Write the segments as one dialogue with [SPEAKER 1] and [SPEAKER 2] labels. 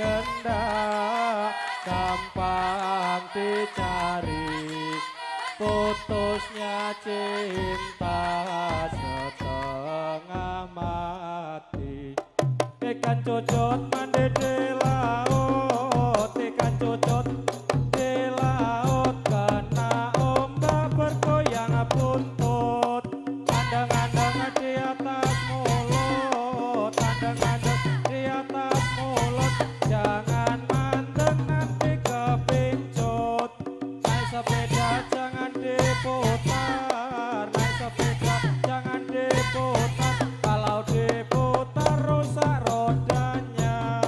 [SPEAKER 1] berkendak gampang dicari, putusnya cinta setengah mati. Ikan cucut mandi di laut, ikan cucut di laut, kena ombak bergoyang buntut. Andang-andang di atas mulut, andang-andang di atas mulut, jangan mandeng nanti kepincut. Naik sepeda jangan diputar, naik sepeda jangan diputar, kalau diputar rusak rodanya.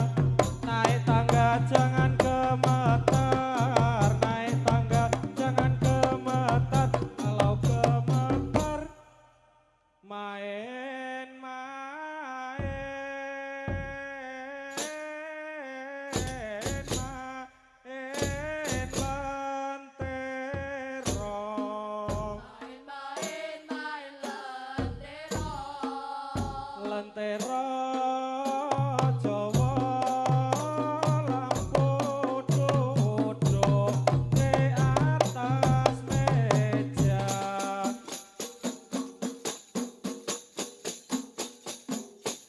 [SPEAKER 1] Naik tangga jangan gemetar, naik tangga jangan gemetar, kalau gemetar main-main, lentero Jawa lampu duduk di atas meja.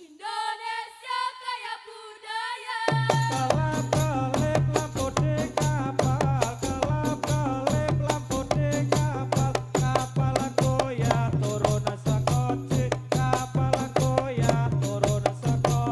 [SPEAKER 2] Indonesia kaya budaya.
[SPEAKER 1] Kelap-kelip lampu di kapal, kelap-kelip lampu di kapal, kapal goyah turun sekoci, kapal goyah turun sekoci.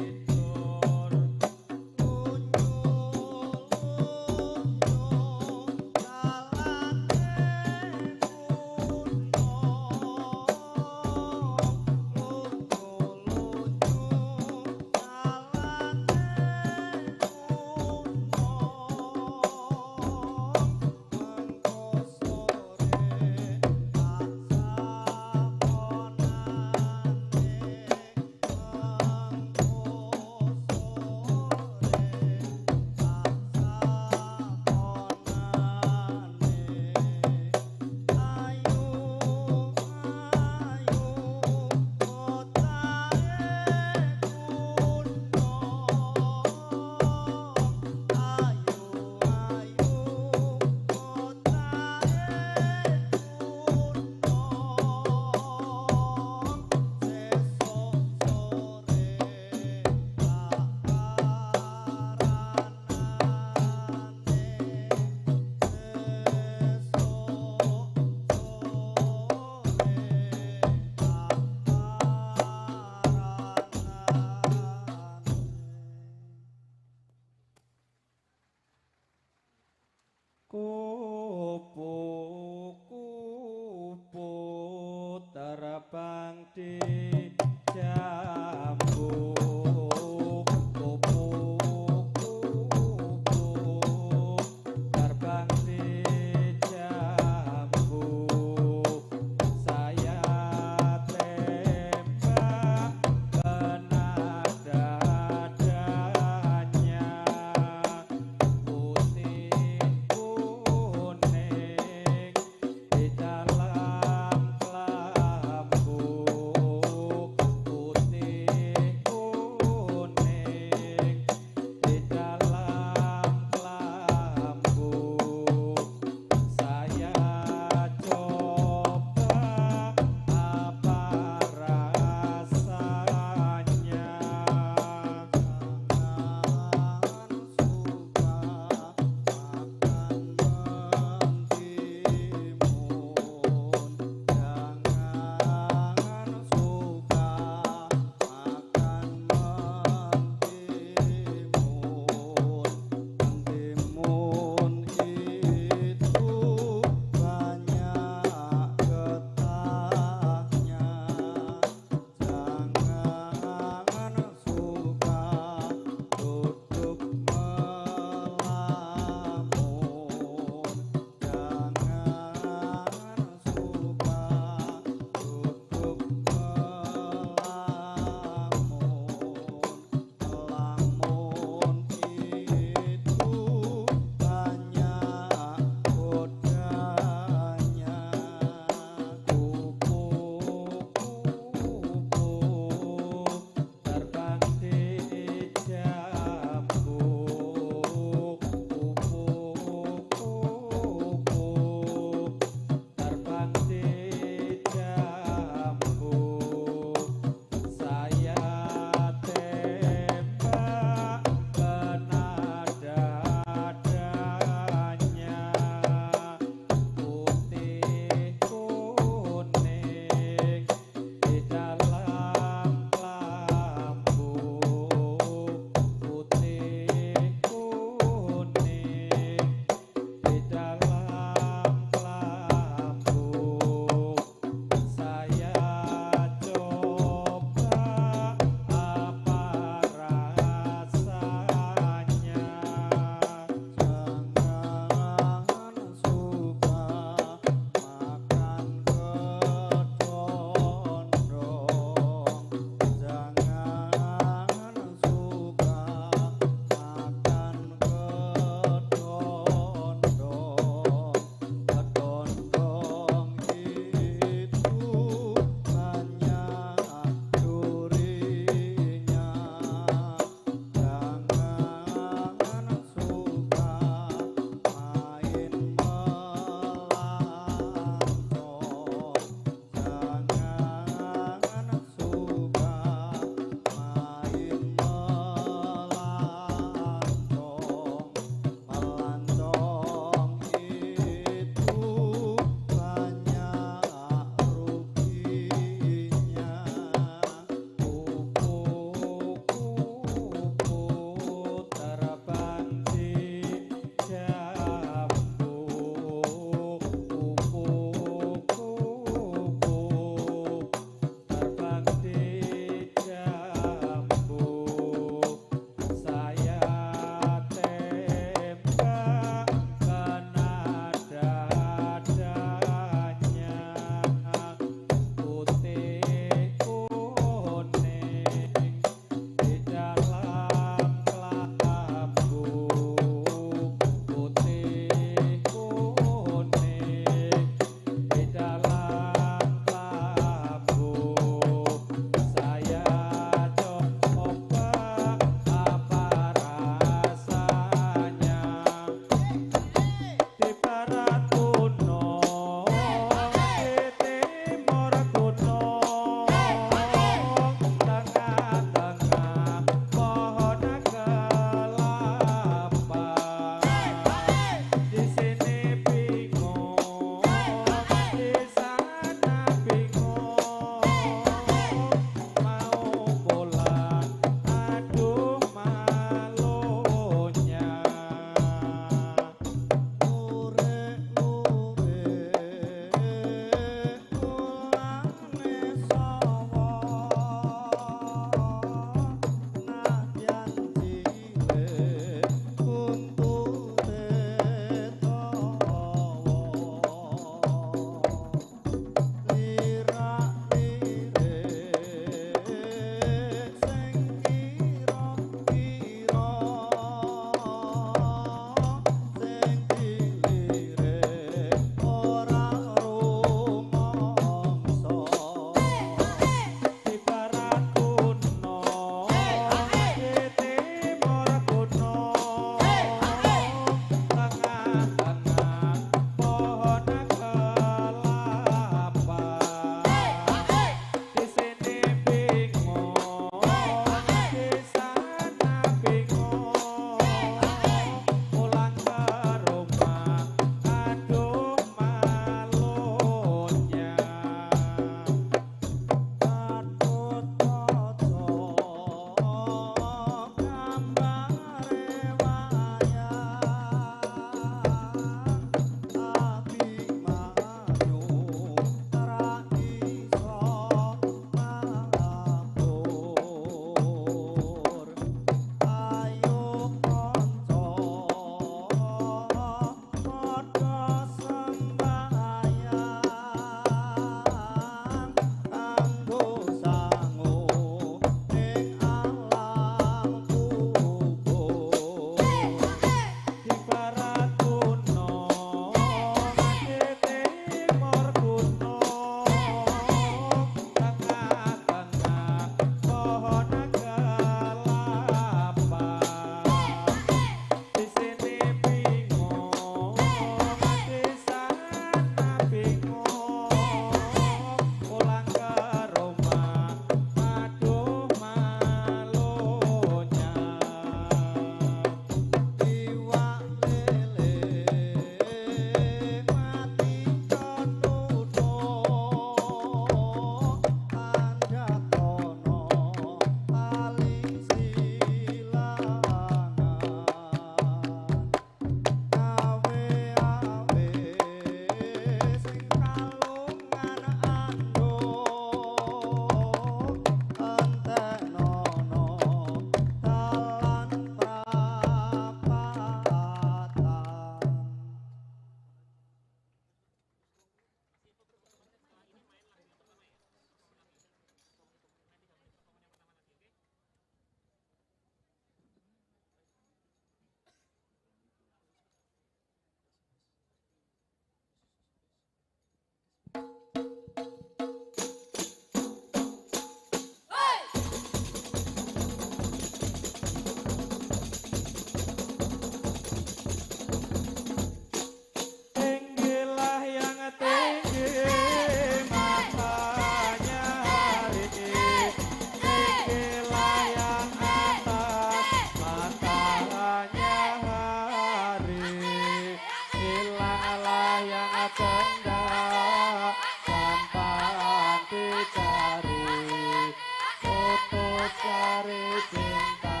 [SPEAKER 1] cinta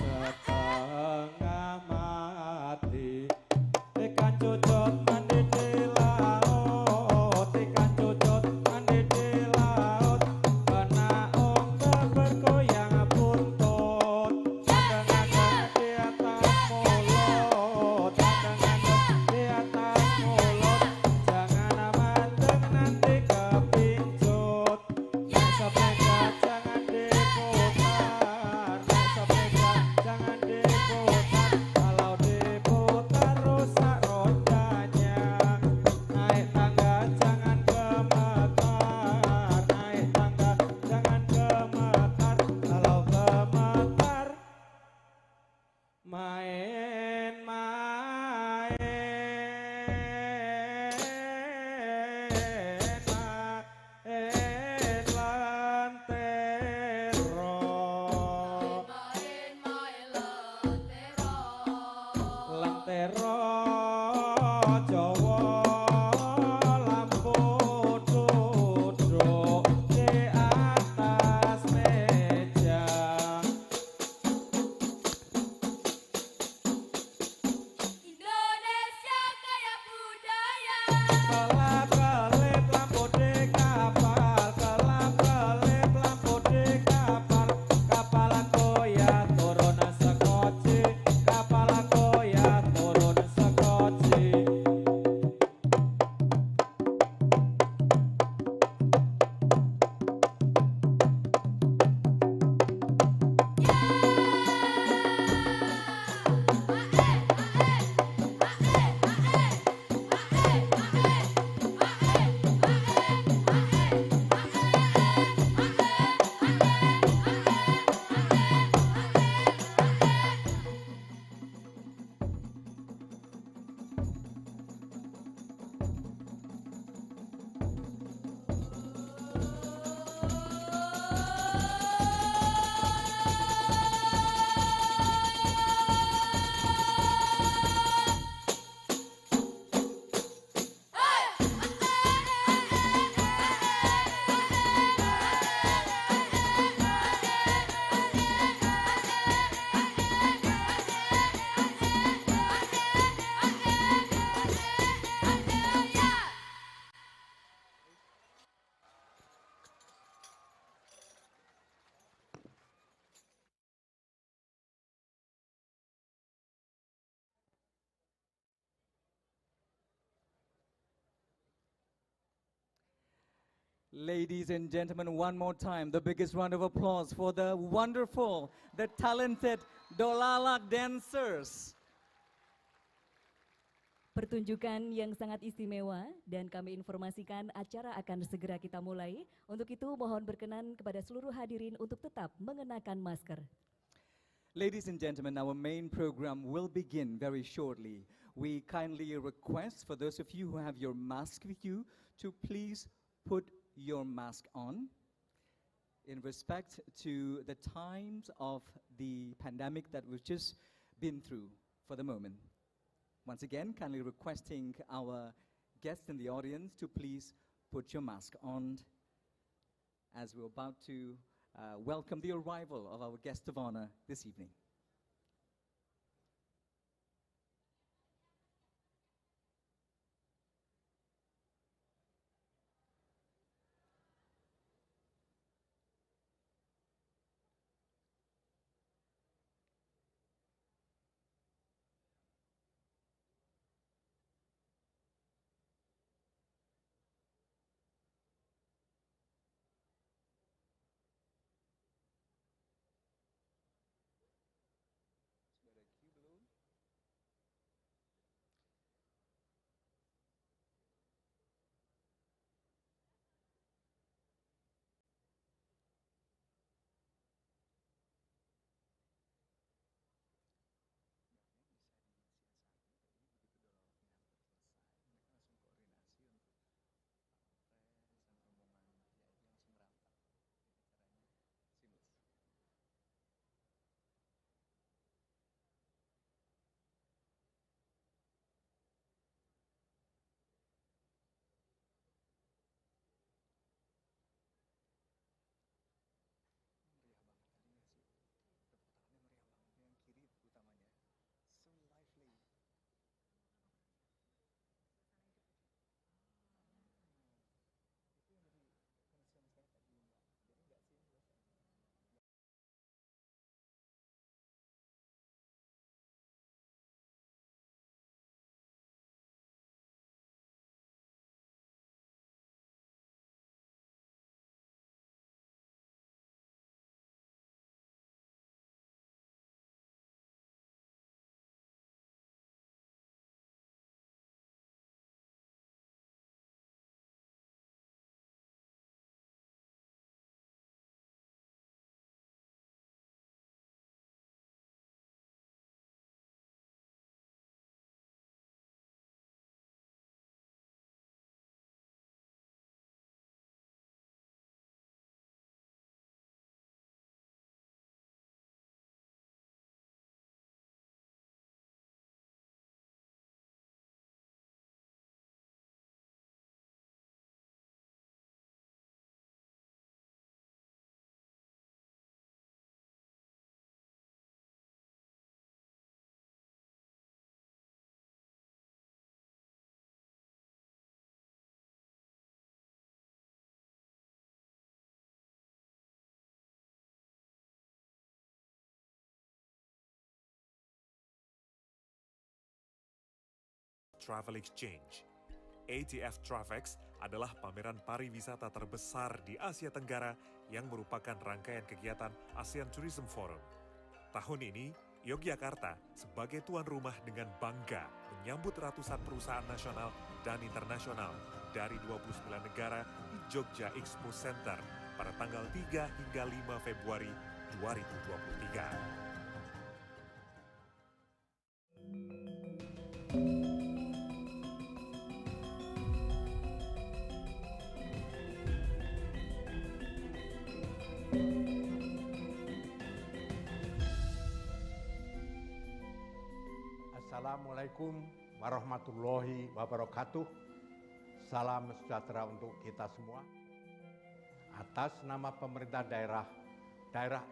[SPEAKER 1] setengah mati. Ikan cucut mandi di laut, ikan cucut mandi di laut, kena ombak bergoyang buntut. Gandengan di atas mulut, gandengan di atas mulut, jangan mandeng nanti kepincut. Naik sepeda jangan diputar, naik sepeda jangan diputar, kalau diputar rusak rodanya. Naik tangga jangan gemetar, naik tangga jangan gemetar, kalau gemetar main-main, main lantero, lantero Jawa, lampu duduk di atas meja.
[SPEAKER 2] Indonesia kaya budaya.
[SPEAKER 1] Kelap-kelip lampu di kapal, kelap-kelip lampu di kapal, kapal goyah turun sekoci, kapal goyah turun sekoci.
[SPEAKER 3] Ladies and gentlemen, one more time, the biggest round of applause for the wonderful, the talented Dolalak dancers.
[SPEAKER 4] Pertunjukan yang sangat istimewa dan kami informasikan acara akan segera kita mulai. Untuk itu mohon berkenan kepada seluruh hadirin untuk tetap mengenakan masker.
[SPEAKER 3] Ladies and gentlemen, our main program will begin very shortly. We kindly request for those of you who have your mask with you to please put your mask on in respect to the times of the pandemic that we've just been through for the moment. Once again, kindly requesting our guests in the audience to please put your mask on as we're about to welcome the arrival of our guest of honor this evening.
[SPEAKER 5] Travel Exchange. ATF Travex adalah pameran pariwisata terbesar di Asia Tenggara yang merupakan rangkaian kegiatan Asean Tourism Forum. Tahun ini, Yogyakarta sebagai tuan rumah dengan bangga menyambut ratusan perusahaan nasional dan internasional dari 29 negara di Jogja Expo Center pada tanggal 3 hingga 5 Februari 2023.
[SPEAKER 6] Assalamualaikum warahmatullahi wabarakatuh. Salam sejahtera untuk kita semua. Atas nama pemerintah Daerah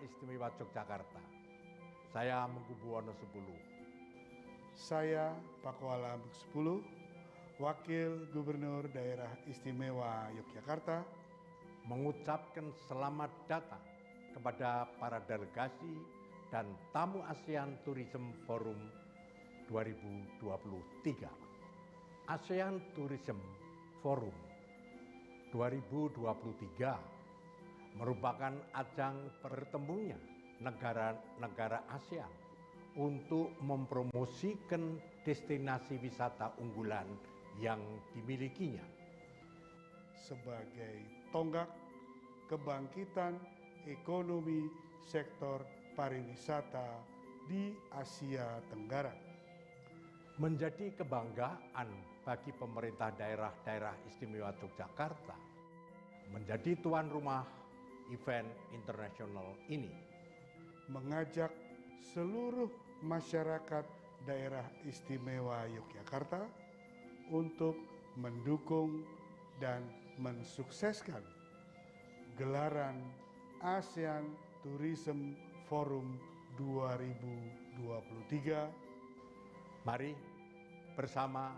[SPEAKER 6] Istimewa Yogyakarta, saya Mengkubuwono 10.
[SPEAKER 7] Saya Pakuala 10, Wakil Gubernur Daerah Istimewa Yogyakarta,
[SPEAKER 6] mengucapkan selamat datang kepada para delegasi dan tamu Asean Tourism Forum 2023. Asean Tourism Forum 2023 merupakan ajang bertemunya negara-negara ASEAN untuk mempromosikan destinasi wisata unggulan yang dimilikinya
[SPEAKER 7] sebagai tonggak kebangkitan ekonomi sektor pariwisata di Asia Tenggara.
[SPEAKER 6] Menjadi kebanggaan bagi pemerintah daerah istimewa Yogyakarta menjadi tuan rumah event internasional ini.
[SPEAKER 7] Mengajak seluruh masyarakat daerah istimewa Yogyakarta untuk mendukung dan mensukseskan gelaran Asean Tourism Forum 2023.
[SPEAKER 6] Mari bersama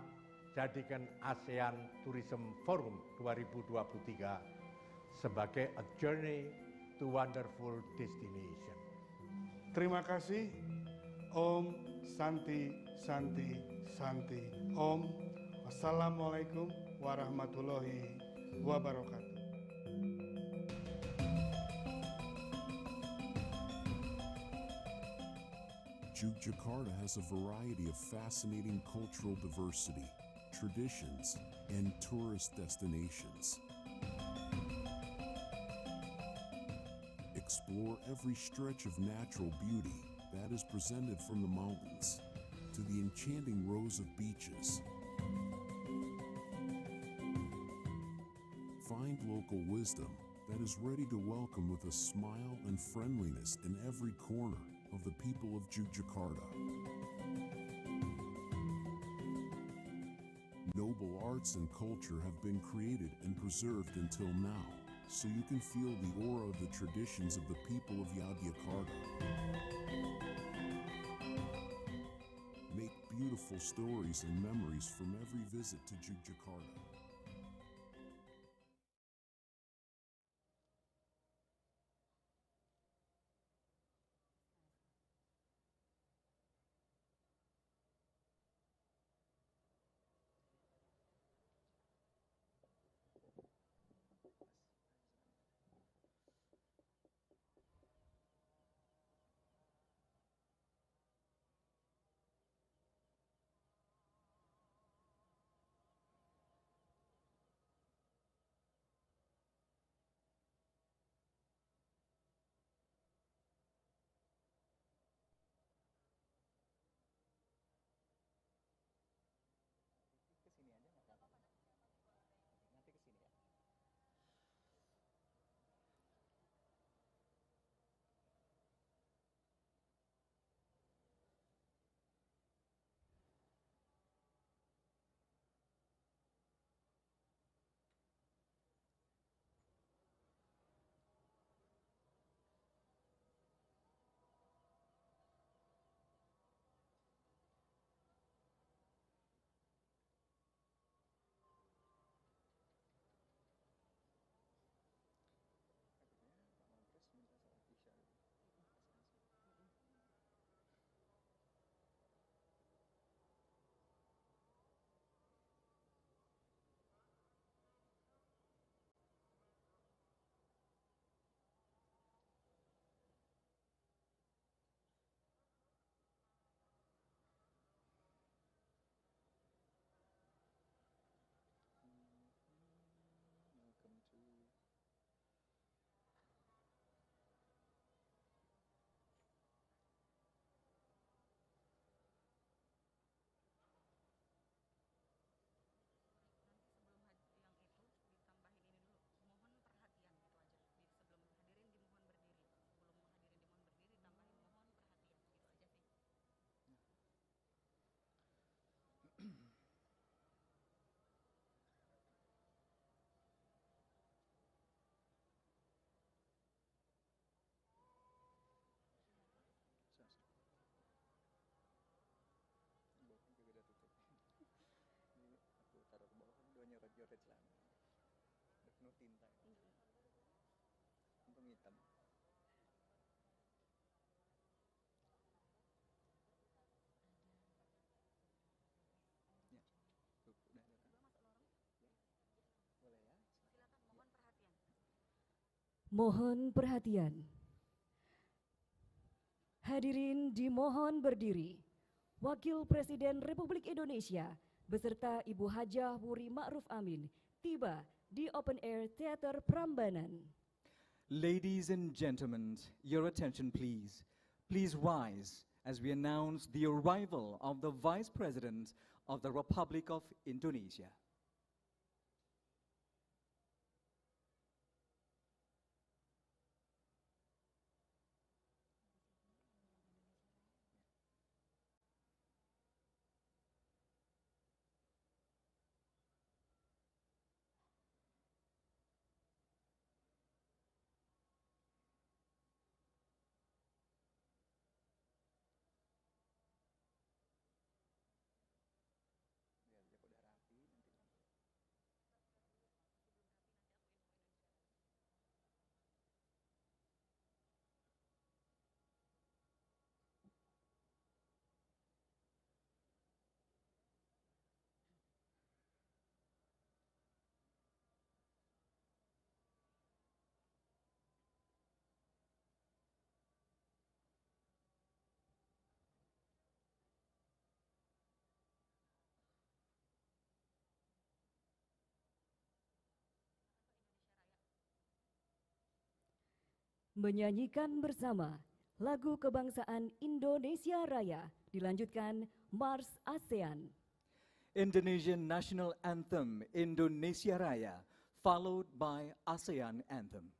[SPEAKER 6] jadikan Asean Tourism Forum 2023 sebagai a journey to wonderful destination.
[SPEAKER 7] Terima kasih. Om Santi Santi Santi Om. Wassalamualaikum warahmatullahi wabarakatuh.
[SPEAKER 8] Yogyakarta has a variety of fascinating cultural diversity, traditions, and tourist destinations. Explore every stretch of natural beauty that is presented from the mountains to the enchanting rows of beaches. Find local wisdom that is ready to welcome with a smile and friendliness in every corner of the people of Yogyakarta. Noble arts and culture have been created and preserved until now, so you can feel the aura of the traditions of the people of Yogyakarta. Make beautiful stories and memories from every visit to Yogyakarta.
[SPEAKER 3] tinta. Untung hitam. Ya, tuh, udah ada kan? Boleh ya?
[SPEAKER 4] Mohon perhatian. Hadirin dimohon berdiri. Wakil Presiden Republik Indonesia beserta Ibu Hajah Wuri Ma'ruf Amin tiba di Open Air Theater Prambanan.
[SPEAKER 3] Ladies and gentlemen, your attention please. Please rise as we announce the arrival of the Vice President of the Republic of Indonesia.
[SPEAKER 4] Menyanyikan bersama lagu kebangsaan Indonesia Raya, dilanjutkan Mars ASEAN.
[SPEAKER 3] Indonesian National Anthem, Indonesia Raya, followed by ASEAN Anthem.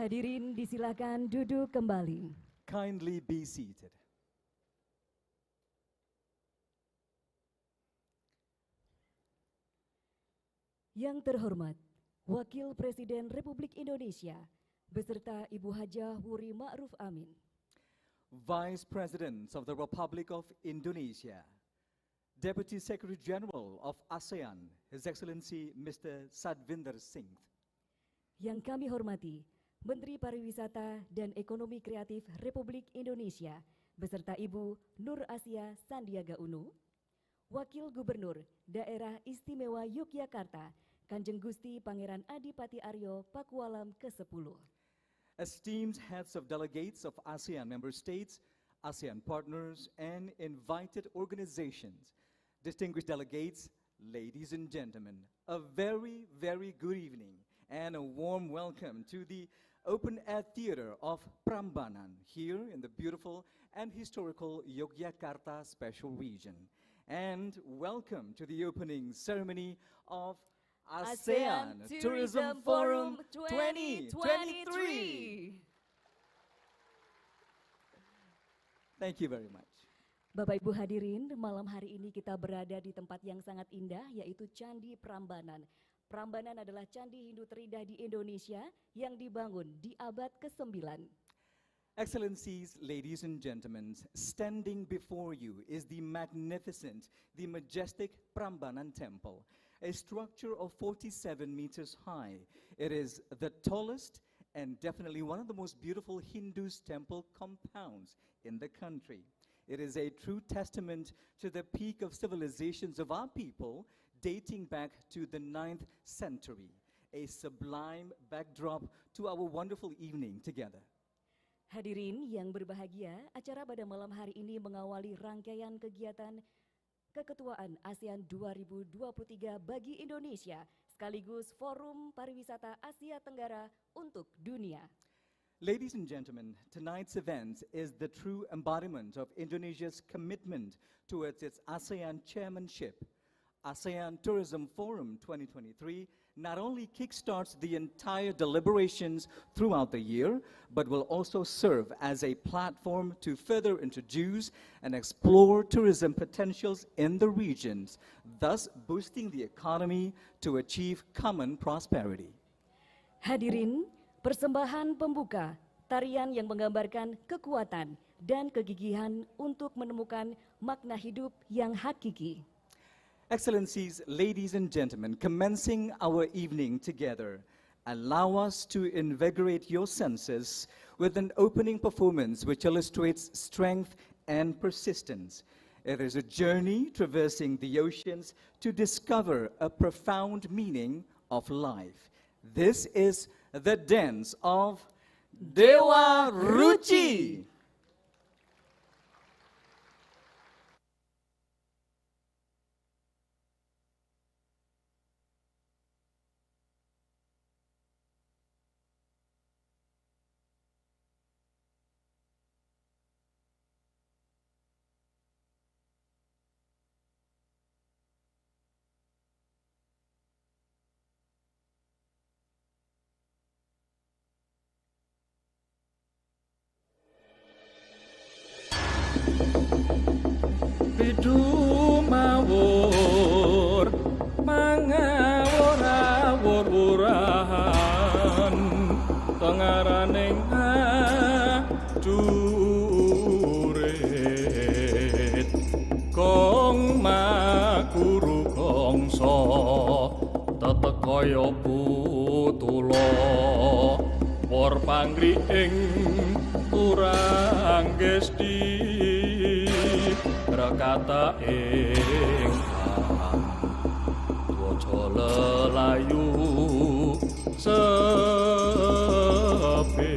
[SPEAKER 4] Hadirin disilakan duduk kembali.
[SPEAKER 3] kindly be seated.
[SPEAKER 4] Yang terhormat, Wakil Presiden Republik Indonesia, beserta Ibu Hajah Wuri Ma'ruf Amin.
[SPEAKER 3] Vice President of the Republic of Indonesia, Deputy Secretary General of ASEAN, His Excellency Mr. Sadvinder Singh.
[SPEAKER 4] Yang kami hormati, Menteri Pariwisata dan Ekonomi Kreatif Republik Indonesia, beserta Ibu Nur Asia Sandiaga Uno, Wakil Gubernur Daerah Istimewa Yogyakarta, Kanjeng Gusti Pangeran Adipati Aryo Pakualam ke-10.
[SPEAKER 3] Esteemed heads of delegates of ASEAN member states, ASEAN partners, and invited organizations, distinguished delegates, ladies and gentlemen, a very, very good evening and a warm welcome to the Open Air Theater of Prambanan here in the beautiful and historical Yogyakarta Special Region. And welcome to the opening ceremony of ASEAN Tourism Forum 2023. Thank you very much.
[SPEAKER 4] Bapak Ibu hadirin, malam hari ini kita berada di tempat yang sangat indah, yaitu Candi Prambanan. Prambanan adalah candi Hindu terindah di Indonesia yang dibangun di abad ke-9.
[SPEAKER 3] Excellencies, ladies and gentlemen, standing before you is the magnificent, the majestic Prambanan Temple, a structure of 47 meters high. It is the tallest and definitely one of the most beautiful Hindu temple compounds in the country. It is a true testament to the peak of civilizations of our people dating back to the 9th century, a sublime backdrop to our wonderful evening together.
[SPEAKER 4] Hadirin yang berbahagia, acara pada malam hari ini mengawali rangkaian kegiatan Keketuaan ASEAN 2023 bagi Indonesia, sekaligus Forum Pariwisata Asia Tenggara untuk dunia.
[SPEAKER 3] Ladies and gentlemen, tonight's event is the true embodiment of Indonesia's commitment towards its ASEAN chairmanship. ASEAN Tourism Forum 2023 not only kickstarts the entire deliberations throughout the year, but will also serve as a platform to further introduce and explore tourism potentials in the regions, thus boosting the economy to achieve common prosperity.
[SPEAKER 4] Hadirin, persembahan pembuka, tarian yang menggambarkan kekuatan dan kegigihan untuk menemukan makna hidup yang hakiki.
[SPEAKER 3] Excellencies, ladies and gentlemen, commencing our evening together, allow us to invigorate your senses with an opening performance which illustrates strength and persistence. It is a journey traversing the oceans to discover a profound meaning of life. This is the dance of Dewa Ruci.
[SPEAKER 1] Bidumawur mangawur-awur-wurahan tengaraning adurit kong makuru kongso tetekaya putula por panggriing turang gesti rekata ingkang waca lelayu sepi.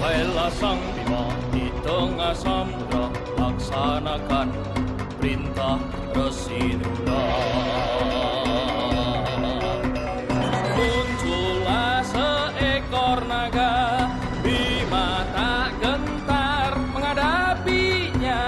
[SPEAKER 1] Kailah sang bima di tengah samudra, laksanakan perintah Resi Dunia. Muncullah seekor naga, bima tak gentar menghadapinya.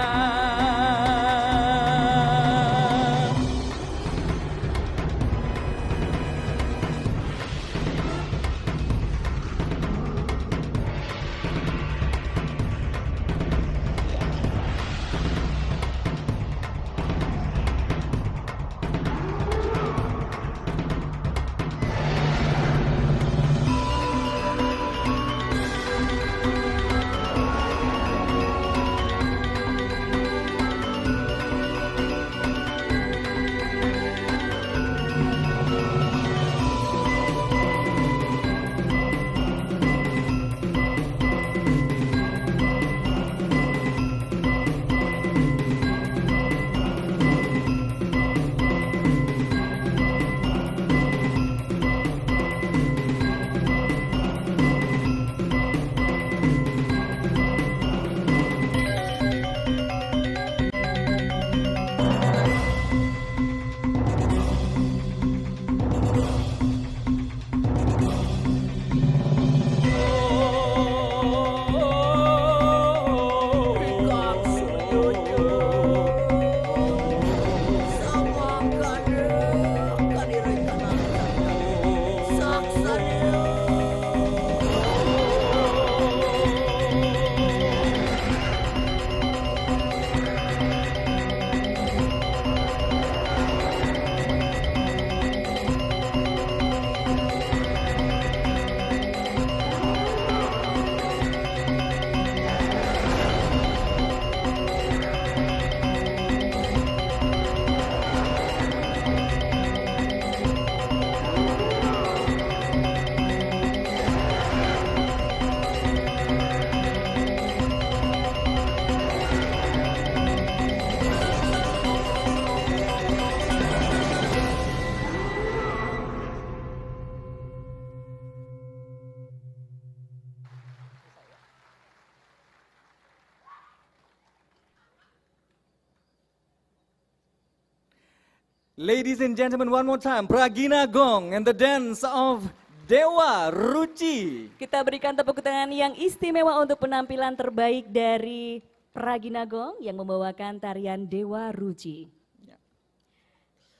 [SPEAKER 3] Ladies and gentlemen, one more time, Pragina Gong and the dance of Dewa Ruci.
[SPEAKER 4] Kita berikan tepuk tangan yang istimewa untuk penampilan terbaik dari Pragina Gong yang membawakan tarian Dewa Ruci.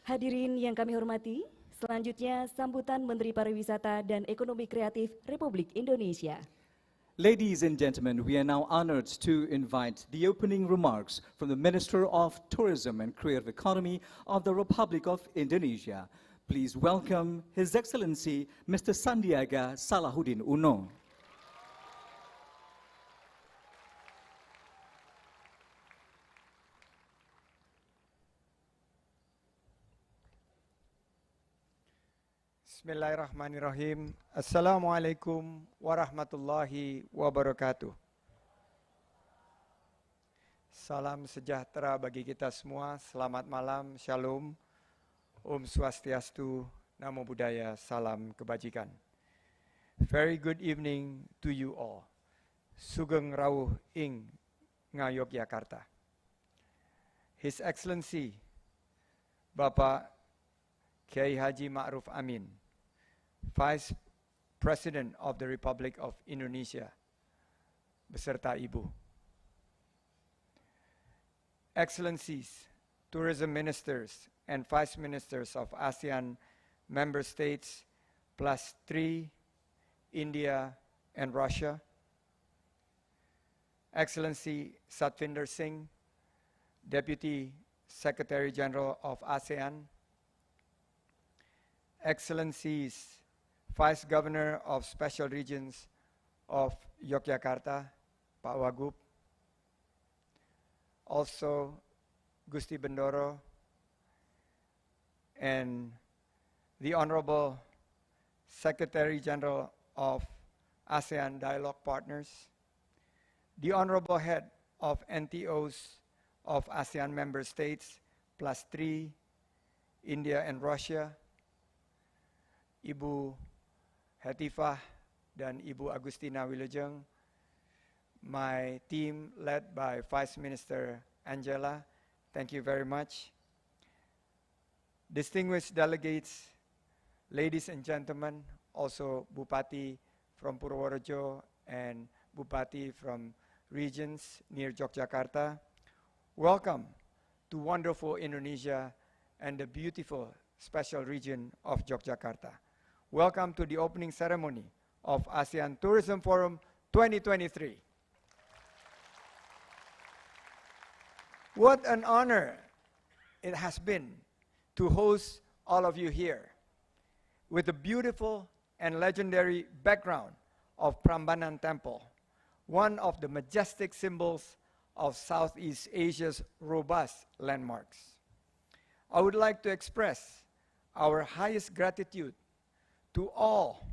[SPEAKER 4] Hadirin yang kami hormati, selanjutnya sambutan Menteri Pariwisata dan Ekonomi Kreatif Republik Indonesia.
[SPEAKER 3] Ladies and gentlemen, we are now honored to invite the opening remarks from the Minister of Tourism and Creative Economy of the Republic of Indonesia. Please welcome His Excellency Mr. Sandiaga Salahuddin Uno.
[SPEAKER 9] Bismillahirrahmanirrahim. Assalamualaikum warahmatullahi wabarakatuh. Salam sejahtera bagi kita semua. Selamat malam, shalom, Om Swastiastu, Namo Buddhaya, salam kebajikan. Very good evening to you all. Sugeng rawuh ing Yogyakarta. His Excellency Bapak Kiai Haji Ma'ruf Amin, Vice President of the Republic of Indonesia, beserta Ibu. Excellencies, Tourism Ministers and Vice Ministers of ASEAN Member States plus 3, India and Russia. Excellency Satvinder Singh, Deputy Secretary General of ASEAN. Excellencies, Vice Governor of Special Regions of Yogyakarta, Pak Wagub. Also, Gusti Bendoro and the Honorable Secretary General of ASEAN Dialogue Partners, the Honorable Head of NTOs of ASEAN Member States, plus 3, India and Russia, Ibu Hetifah dan Ibu Agustina Wilujeng, my team led by Vice Minister Angela. Thank you very much. Distinguished delegates, ladies and gentlemen, also Bupati from Purworejo and Bupati from regions near Yogyakarta, welcome to wonderful Indonesia and the beautiful special region of Yogyakarta. Welcome to the opening ceremony of ASEAN Tourism Forum 2023. What an honor it has been to host all of you here with the beautiful and legendary background of Prambanan Temple, one of the majestic symbols of Southeast Asia's robust landmarks. I would like to express our highest gratitude to all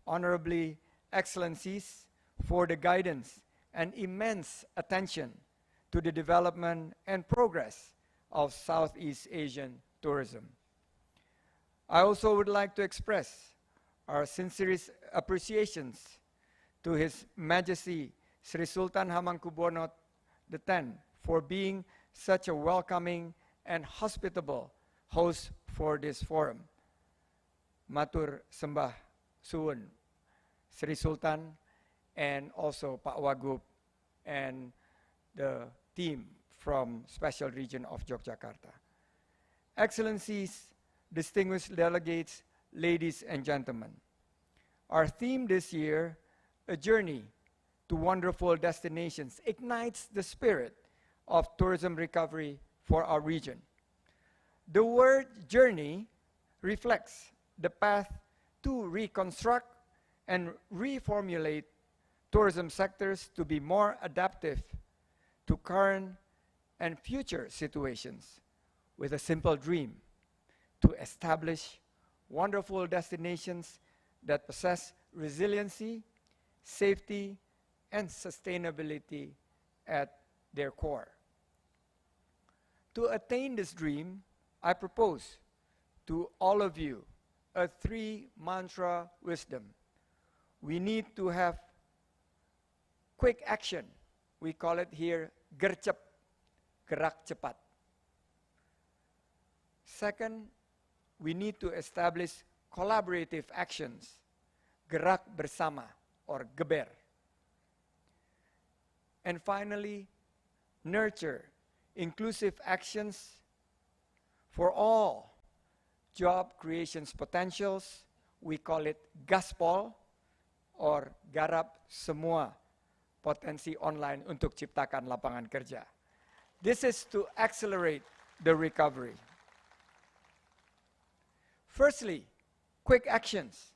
[SPEAKER 9] honorably excellencies for the guidance and immense attention to the development and progress of Southeast Asian tourism. I also would like to express our sincerest appreciations to His Majesty Sri Sultan Hamengkubuwono X for being such a welcoming and hospitable host for this forum. Matur sembah suwun Sri Sultan and also Pak Wagub and the team from Special Region of Yogyakarta. Excellencies, distinguished delegates, ladies and gentlemen, our theme this year, A Journey to Wonderful Destinations, ignites the spirit of tourism recovery for our region. The word journey reflects the path to reconstruct and reformulate tourism sectors to be more adaptive to current and future situations, with a simple dream to establish wonderful destinations that possess resiliency, safety, and sustainability at their core. To attain this dream, I propose to all of you a three-mantra wisdom. We need to have quick action. We call it here gercep, gerak cepat. Second, we need to establish collaborative actions, gerak bersama or geber. And finally, nurture inclusive actions for all job creation's potentials. We call it gaspol or garap semua potensi online untuk ciptakan lapangan kerja. This is to accelerate the recovery. Firstly, quick actions.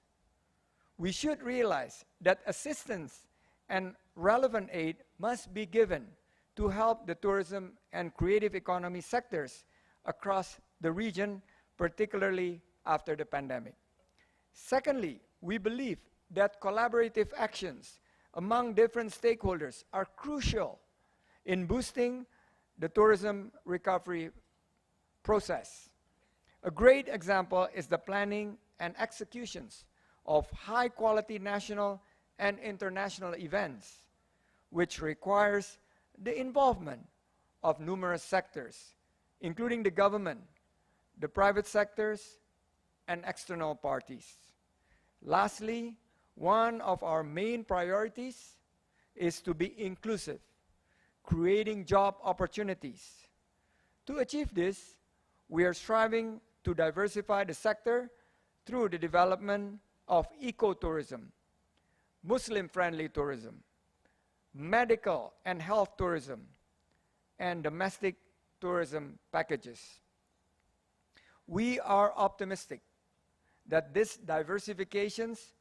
[SPEAKER 9] We should realize that assistance and relevant aid must be given to help the tourism and creative economy sectors across the region, particularly after the pandemic. Secondly, we believe that collaborative actions among different stakeholders are crucial in boosting the tourism recovery process. A great example is the planning and executions of high-quality national and international events, which requires the involvement of numerous sectors, including the government, the private sectors, and external parties. Lastly, one of our main priorities is to be inclusive, creating job opportunities. To achieve this, we are striving to diversify the sector through the development of ecotourism, Muslim-friendly tourism, medical and health tourism, and domestic tourism packages. We are optimistic that these diversifications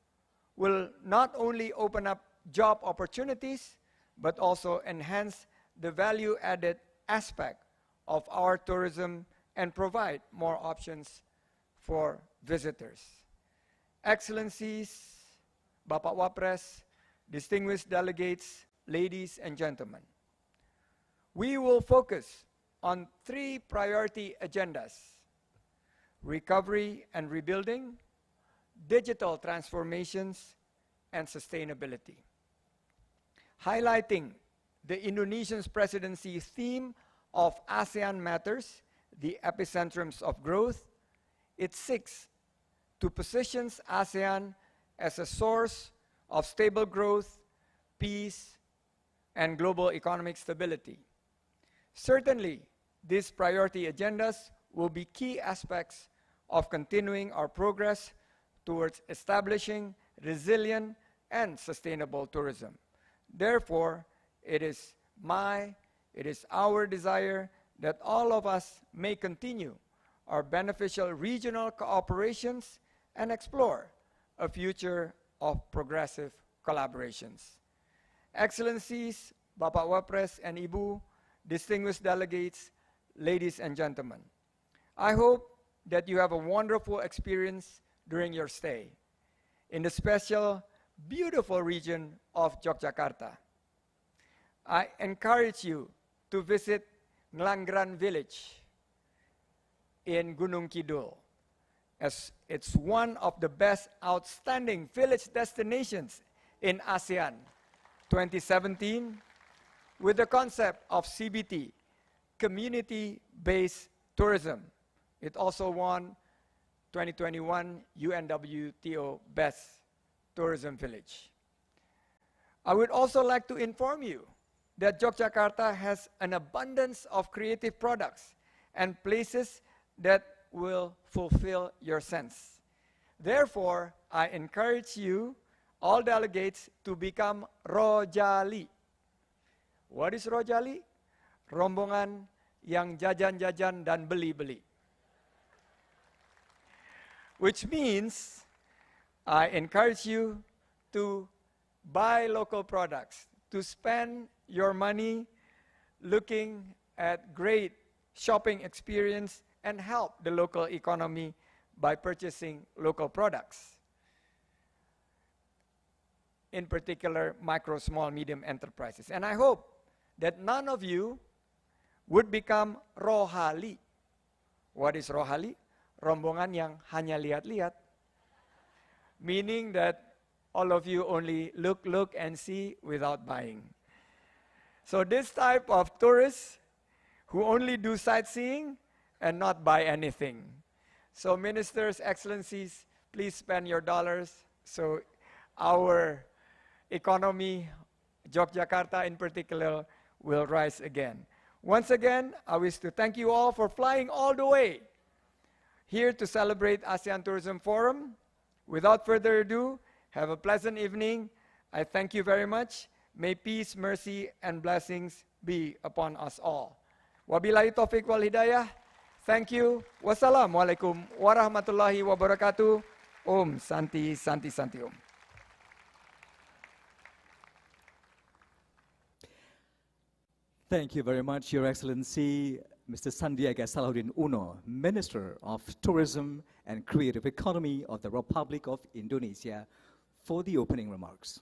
[SPEAKER 9] will not only open up job opportunities, but also enhance the value-added aspect of our tourism and provide more options for visitors. Excellencies, Bapak Wapres, distinguished delegates, ladies and gentlemen, we will focus on three priority agendas: recovery and rebuilding, digital transformations, and sustainability. highlighting the Indonesian presidency's theme of ASEAN Matters, the epicentrums of growth. It seeks to position ASEAN as a source of stable growth, peace, and global economic stability. Certainly, these priority agendas will be key aspects of continuing our progress towards establishing resilient and sustainable tourism. Therefore, it is our desire that all of us may continue our beneficial regional cooperations and explore a future of progressive collaborations. Excellencies, Bapak Wapres and Ibu, distinguished delegates, ladies and gentlemen, I hope that you have a wonderful experience during your stay in the special, beautiful region of Yogyakarta. I encourage you to visit Ngelanggeran village in Gunung Kidul, as it's one of the best outstanding village destinations in ASEAN 2017 with the concept of CBT, community-based tourism. It also won 2021 UNWTO Best Tourism Village. I would also like to inform you that Yogyakarta has an abundance of creative products and places that will fulfill your sense. Therefore, I encourage you, all delegates, to become Rojali. What is Rojali? Rombongan yang jajan-jajan dan beli-beli. Which means, I encourage you to buy local products, to spend your money looking at great shopping experience and help the local economy by purchasing local products. In particular, micro, small, medium enterprises. And I hope that none of you would become rohali. What is rohali? Rombongan yang hanya lihat-lihat. Meaning that all of you only look and see without buying. So this type of tourists who only do sightseeing and not buy anything. So ministers, excellencies, please spend your dollars so our economy, Yogyakarta in particular, will rise again. Once again, I wish to thank you all for flying all the way here to celebrate ASEAN Tourism Forum. Without further ado, have a pleasant evening. I thank you very much. May peace, mercy, and blessings be upon us all. Wabillahi taufiq wal hidayah. Thank you. Wassalamualaikum warahmatullahi wabarakatuh. Om Santi Santi Santi Om.
[SPEAKER 3] Thank you very much, Your Excellency, Mr. Sandiaga Salahuddin Uno, Minister of Tourism and Creative Economy of the Republic of Indonesia, for the opening remarks.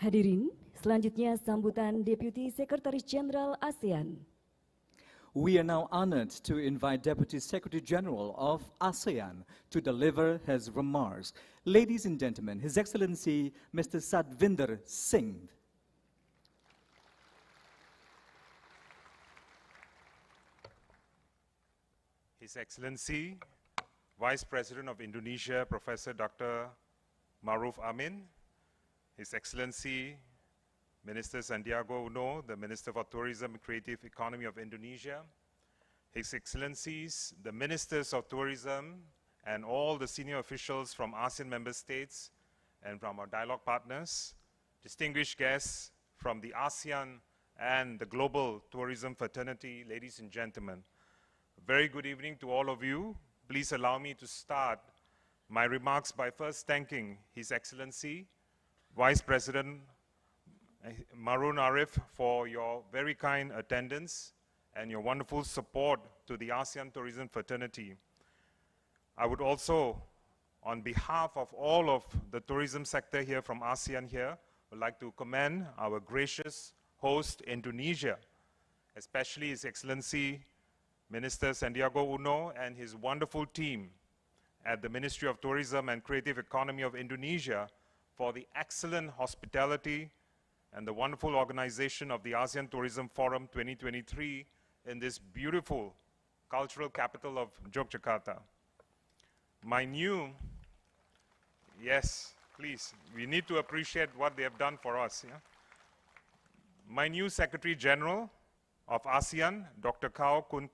[SPEAKER 4] Hadirin, selanjutnya sambutan Deputy Sekretaris Jenderal ASEAN.
[SPEAKER 3] We are now honored to invite Deputy Secretary General of ASEAN to deliver his remarks. Ladies and gentlemen, His Excellency Mr. Satvinder Singh.
[SPEAKER 5] His Excellency, Vice President of Indonesia, Professor Dr. Maruf Amin, His Excellency, Minister Sandiaga Uno, the Minister for Tourism and Creative Economy of Indonesia, His Excellencies, the Ministers of Tourism, and all the senior officials from ASEAN member states and from our dialogue partners, distinguished guests from the ASEAN and the global tourism fraternity, ladies and gentlemen. A very good evening to all of you. Please allow me to start my remarks by first thanking His Excellency, Vice President Maroon Arif, for your very kind attendance and your wonderful support to the ASEAN Tourism Fraternity. I would also
[SPEAKER 10] On behalf of all of the tourism sector here from ASEAN here, I would like to commend our gracious host, Indonesia, especially His Excellency Minister Sandiaga Uno and his wonderful team at the Ministry of Tourism and Creative Economy of Indonesia for the excellent hospitality and the wonderful organization of the Asean Tourism Forum 2023 in this beautiful cultural capital of Yogyakarta. My new, yes, please, we need to appreciate what they have done for us. Yeah? My new Secretary General of ASEAN, Dr. Kao Kun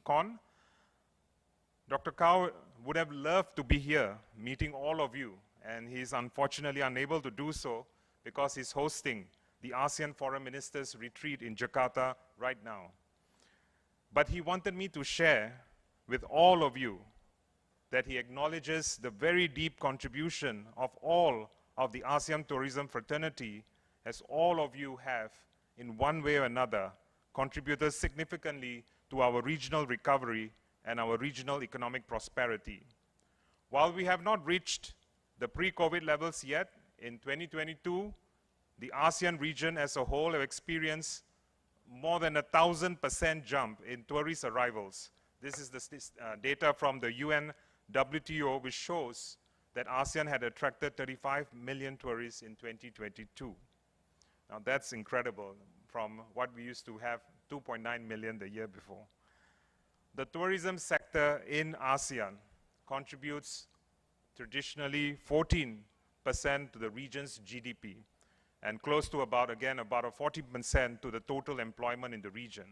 [SPEAKER 10] Kon. Dr. Kao would have loved to be here meeting all of you, and he is unfortunately unable to do so because he's hosting the ASEAN Foreign Ministers Retreat in Jakarta right now. But he wanted me to share with all of you that he acknowledges the very deep contribution of all of the ASEAN tourism fraternity, as all of you have, in one way or another, contributed significantly to our regional recovery and our regional economic prosperity. While we have not reached the pre-COVID levels yet, in 2022, the ASEAN region as a whole have experienced more than 1,000% jump in tourist arrivals. This is the data from the UN WTO, which shows that ASEAN had attracted 35 million tourists in 2022. Now that's incredible from what we used to have 2.9 million the year before. The tourism sector in ASEAN contributes traditionally 14% to the region's GDP and close to about a 40% to the total employment in the region.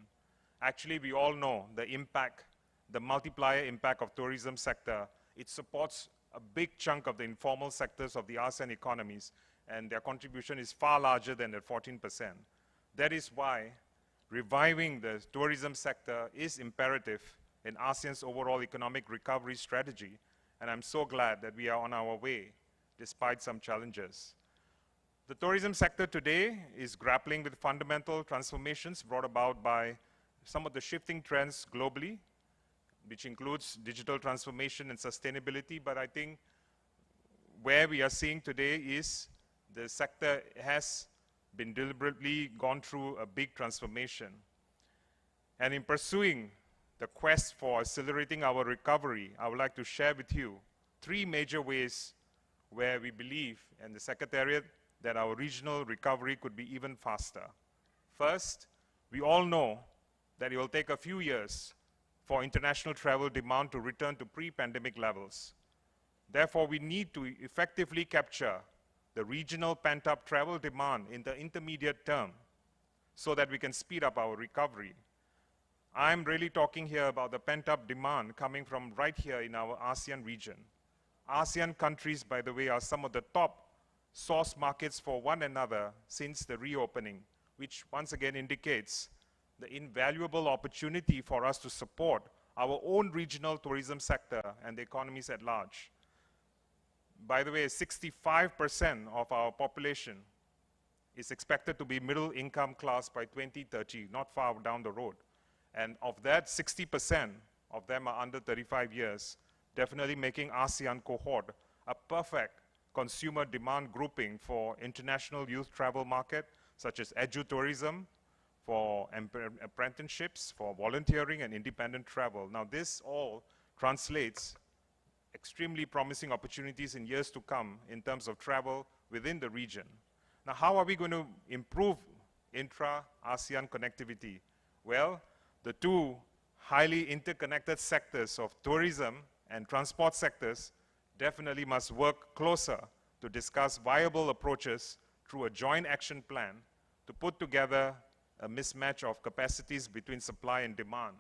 [SPEAKER 10] Actually, we all know the impact, the multiplier impact of tourism sector. It supports a big chunk of the informal sectors of the ASEAN economies, and their contribution is far larger than the 14%. That is why reviving the tourism sector is imperative in ASEAN's overall economic recovery strategy, and I'm so glad that we are on our way despite some challenges. The tourism sector today is grappling with fundamental transformations brought about by some of the shifting trends globally, which includes digital transformation and sustainability, but I think where we are seeing today is the sector has been deliberately gone through a big transformation. And in pursuing the quest for accelerating our recovery, I would like to share with you 3 major ways where we believe, and the Secretariat, that our regional recovery could be even faster. First, we all know that it will take a few years for international travel demand to return to pre-pandemic levels. Therefore, we need to effectively capture the regional pent-up travel demand in the intermediate term so that we can speed up our recovery. I'm really talking here about the pent-up demand coming from right here in our ASEAN region. ASEAN countries, by the way, are some of the top source markets for one another since the reopening, which once again indicates the invaluable opportunity for us to support our own regional tourism sector and the economies at large. By the way, 65% of our population is expected to be middle income class by 2030, not far down the road. And of that, 60% of them are under 35 years, definitely making ASEAN cohort a perfect consumer demand grouping for international youth travel market, such as edu-tourism, for apprenticeships, for volunteering and independent travel. Now this all translates extremely promising opportunities in years to come in terms of travel within the region. Now how are we going to improve intra-ASEAN connectivity? Well, the 2 highly interconnected sectors of tourism and transport sectors definitely must work closer to discuss viable approaches through a joint action plan to put together a mismatch of capacities between supply and demand.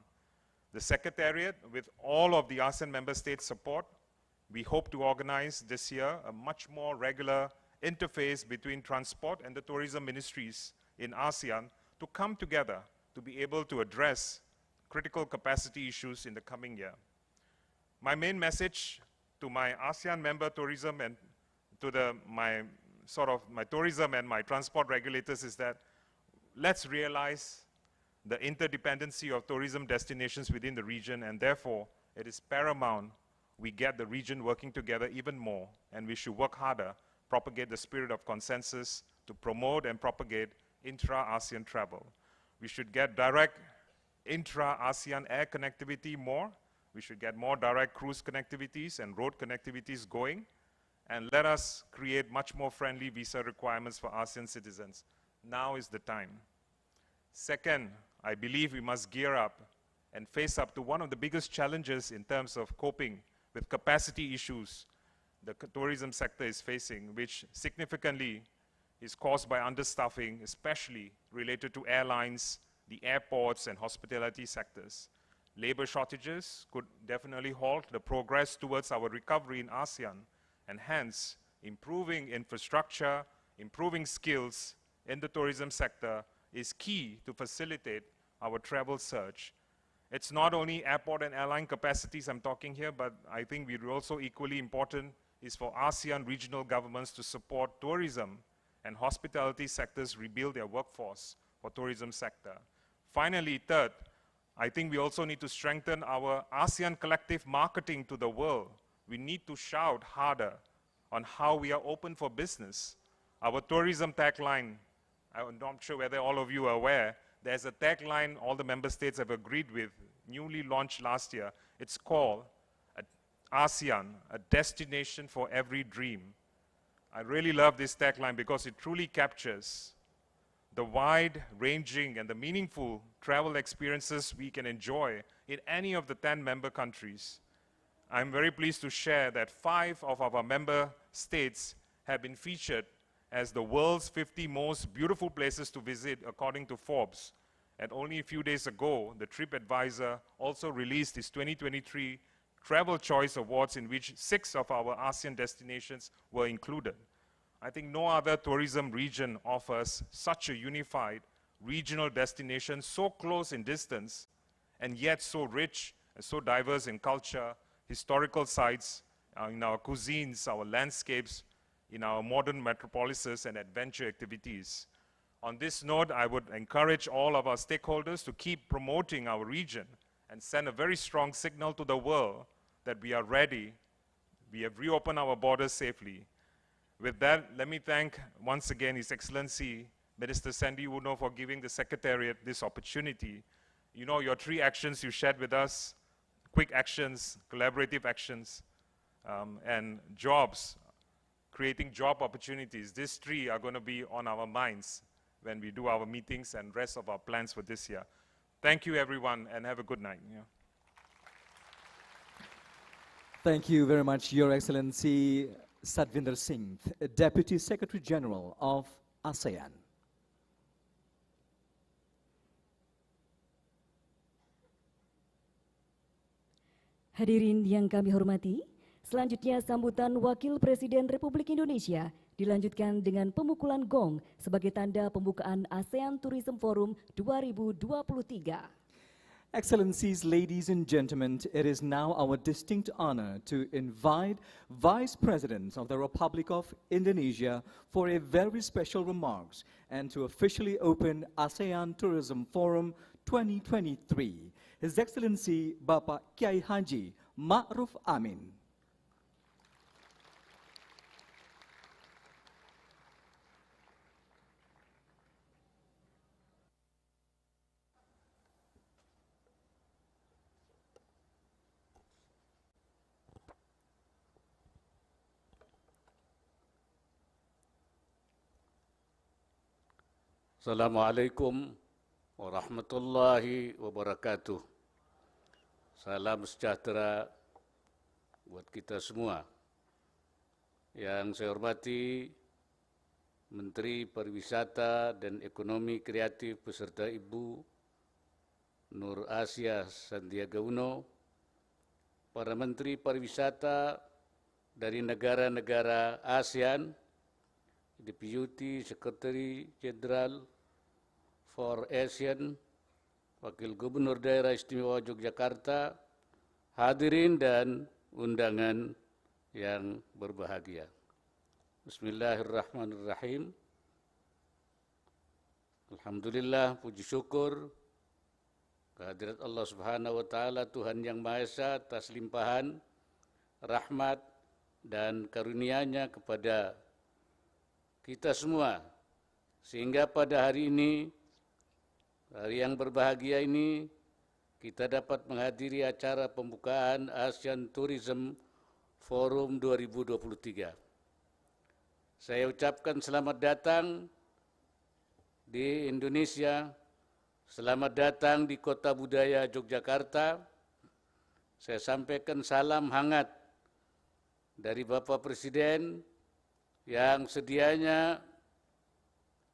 [SPEAKER 10] The Secretariat, with all of the ASEAN member states' support, we hope to organize this year a much more regular interface between transport and the tourism ministries in ASEAN to come together to be able to address critical capacity issues in the coming year. My main message to my ASEAN member tourism and to my tourism and my transport regulators is that let's realize the interdependency of tourism destinations within the region, and therefore it is paramount we get the region working together even more, and we should work harder, propagate the spirit of consensus to promote and propagate intra-ASEAN travel. We should get direct intra-ASEAN air connectivity more. We should get more direct cruise connectivities and road connectivities going, and let us create much more friendly visa requirements for ASEAN citizens. Now is the time. Second, I believe we must gear up and face up to one of the biggest challenges in terms of coping with capacity issues the tourism sector is facing, which significantly is caused by understaffing, especially related to airlines, the airports, and hospitality sectors. Labor shortages could definitely halt the progress towards our recovery in ASEAN, and hence, improving infrastructure, improving skills in the tourism sector is key to facilitate our travel surge. It's not only airport and airline capacities I'm talking here, but I think we're also equally important is for ASEAN regional governments to support tourism and hospitality sectors rebuild their workforce for tourism sector. Finally, third, I think we also need to strengthen our ASEAN collective marketing to the world. We need to shout harder on how we are open for business. Our tourism tagline, I'm not sure whether all of you are aware, there's a tagline all the member states have agreed with, newly launched last year. It's called ASEAN, a destination for every dream. I really love this tagline because it truly captures the wide-ranging and the meaningful travel experiences we can enjoy in any of the 10 member countries. I'm very pleased to share that 5 of our member states have been featured as the world's 50 most beautiful places to visit according to Forbes. And only a few days ago, the TripAdvisor also released its 2023 Travel Choice Awards, in which 6 of our ASEAN destinations were included. I think no other tourism region offers such a unified regional destination, so close in distance, and yet so rich and so diverse in culture, historical sites, in our cuisines, our landscapes, in our modern metropolises and adventure activities. On this note, I would encourage all of our stakeholders to keep promoting our region and send a very strong signal to the world that we are ready. We have reopened our borders safely. With that, let me thank once again His Excellency Minister Sandy Uno for giving the Secretariat this opportunity. You know, your 3 actions you shared with us, quick actions, collaborative actions, and jobs, creating job opportunities. These 3 are going to be on our minds when we do our meetings and rest of our plans for this year. Thank you, everyone, and have a good night. Yeah.
[SPEAKER 3] Thank you very much, Your Excellency Satvinder Singh, Deputy Secretary General of ASEAN.
[SPEAKER 4] Hadirin yang kami hormati, selanjutnya sambutan Wakil Presiden Republik Indonesia dilanjutkan dengan pemukulan gong sebagai tanda pembukaan ASEAN Tourism Forum 2023.
[SPEAKER 3] Excellencies, ladies and gentlemen, it is now our distinct honor to invite Vice President of the Republic of Indonesia for a very special remarks and to officially open ASEAN Tourism Forum 2023. His Excellency Bapak Kiai Haji Ma'ruf Amin.
[SPEAKER 11] Assalamualaikum warahmatullahi wabarakatuh. Salam sejahtera buat kita semua. Yang saya hormati Menteri Pariwisata dan Ekonomi Kreatif beserta Ibu Nur Asia Sandiaga Uno, para Menteri Pariwisata dari negara-negara ASEAN, Deputy Secretary General for ASEAN, Wakil Gubernur Daerah Istimewa Yogyakarta, hadirin dan undangan yang berbahagia. Bismillahirrahmanirrahim. Alhamdulillah, puji syukur kehadirat Allah Subhanahu wa Ta'ala, Tuhan Yang Maha Esa, atas limpahan rahmat, dan karunia-Nya kepada kita semua, sehingga pada hari ini, hari yang berbahagia ini, kita dapat menghadiri acara pembukaan Asean Tourism Forum 2023. Saya ucapkan selamat datang di Indonesia, selamat datang di kota budaya Yogyakarta. Saya sampaikan salam hangat dari Bapak Presiden yang sedianya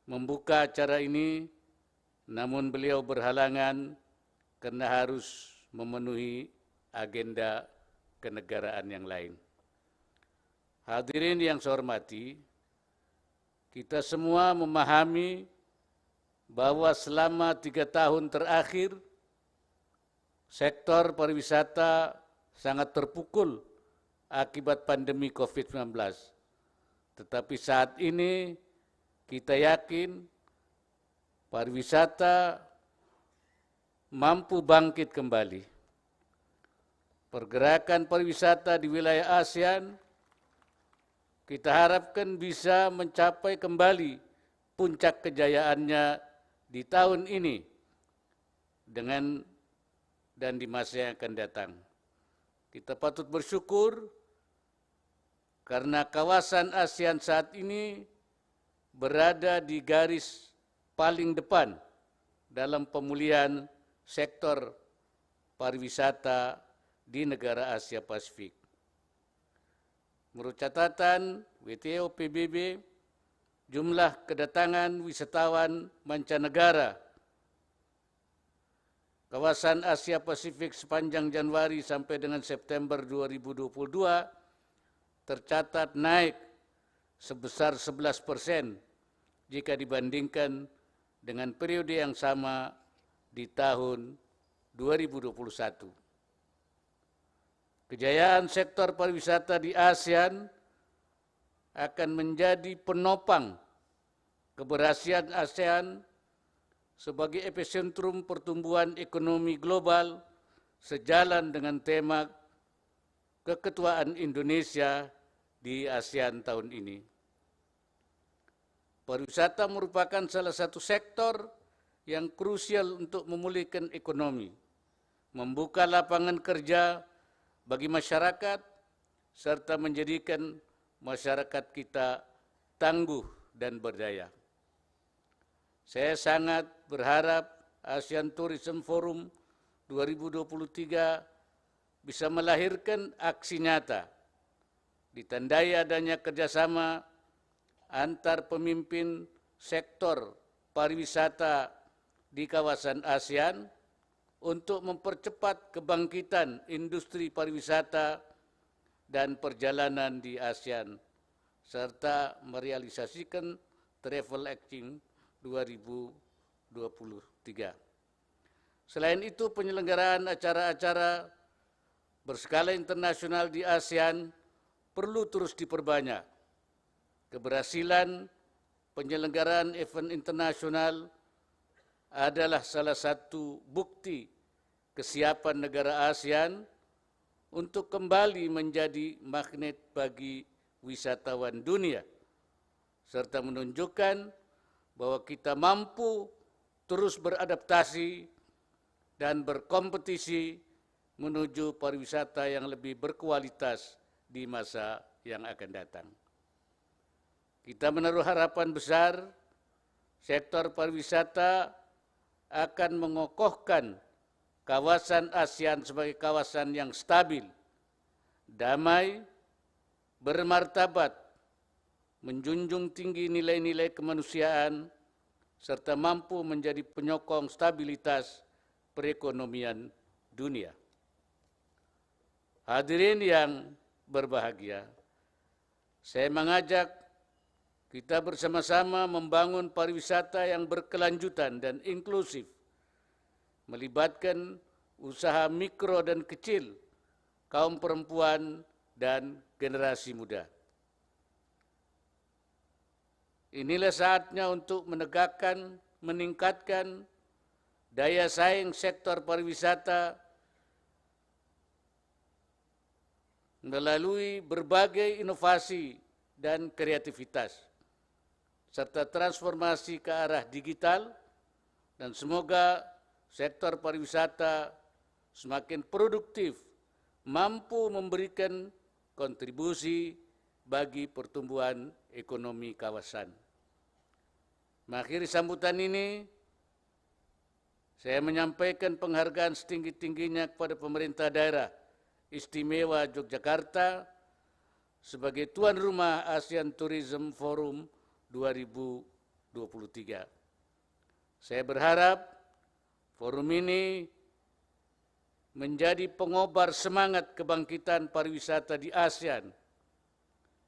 [SPEAKER 11] membuka acara ini, namun beliau berhalangan karena harus memenuhi agenda kenegaraan yang lain. Hadirin yang saya hormati, kita semua memahami bahwa selama 3 tahun terakhir, sektor pariwisata sangat terpukul akibat pandemi COVID-19. Tetapi saat ini kita yakin pariwisata mampu bangkit kembali. Pergerakan pariwisata di wilayah ASEAN kita harapkan bisa mencapai kembali puncak kejayaannya di tahun ini dan di masa yang akan datang. Kita patut bersyukur karena kawasan ASEAN saat ini berada di garis paling depan dalam pemulihan sektor pariwisata di negara Asia Pasifik. Menurut catatan WTO PBB, jumlah kedatangan wisatawan mancanegara kawasan Asia Pasifik sepanjang Januari sampai dengan September 2022 tercatat naik sebesar 11% jika dibandingkan dengan periode yang sama di tahun 2021. Kejayaan sektor pariwisata di ASEAN akan menjadi penopang keberhasilan ASEAN sebagai epicentrum pertumbuhan ekonomi global sejalan dengan tema keketuaan Indonesia di ASEAN tahun ini. Pariwisata merupakan salah satu sektor yang krusial untuk memulihkan ekonomi, membuka lapangan kerja bagi masyarakat, serta menjadikan masyarakat kita tangguh dan berdaya. Saya sangat berharap Asean Tourism Forum 2023 bisa melahirkan aksi nyata, ditandai adanya kerjasama antar pemimpin sektor pariwisata di kawasan ASEAN untuk mempercepat kebangkitan industri pariwisata dan perjalanan di ASEAN, serta merealisasikan Travel Action 2023. Selain itu, penyelenggaraan acara-acara berskala internasional di ASEAN perlu terus diperbanyak. Keberhasilan penyelenggaraan event internasional adalah salah satu bukti kesiapan negara ASEAN untuk kembali menjadi magnet bagi wisatawan dunia, serta menunjukkan bahwa kita mampu terus beradaptasi dan berkompetisi menuju pariwisata yang lebih berkualitas di masa yang akan datang. Kita menaruh harapan besar sektor pariwisata akan mengokohkan kawasan ASEAN sebagai kawasan yang stabil, damai, bermartabat, menjunjung tinggi nilai-nilai kemanusiaan, serta mampu menjadi penyokong stabilitas perekonomian dunia. Hadirin yang berbahagia, saya mengajak kita bersama-sama membangun pariwisata yang berkelanjutan dan inklusif, melibatkan usaha mikro dan kecil, kaum perempuan, dan generasi muda. Inilah saatnya untuk meningkatkan daya saing sektor pariwisata melalui berbagai inovasi dan kreativitas, serta transformasi ke arah digital, dan semoga sektor pariwisata semakin produktif, mampu memberikan kontribusi bagi pertumbuhan ekonomi kawasan. Mengakhiri sambutan ini, saya menyampaikan penghargaan setinggi-tingginya kepada pemerintah daerah istimewa Yogyakarta sebagai tuan rumah Asean Tourism Forum 2023. Saya berharap forum ini menjadi pengobar semangat kebangkitan pariwisata di ASEAN,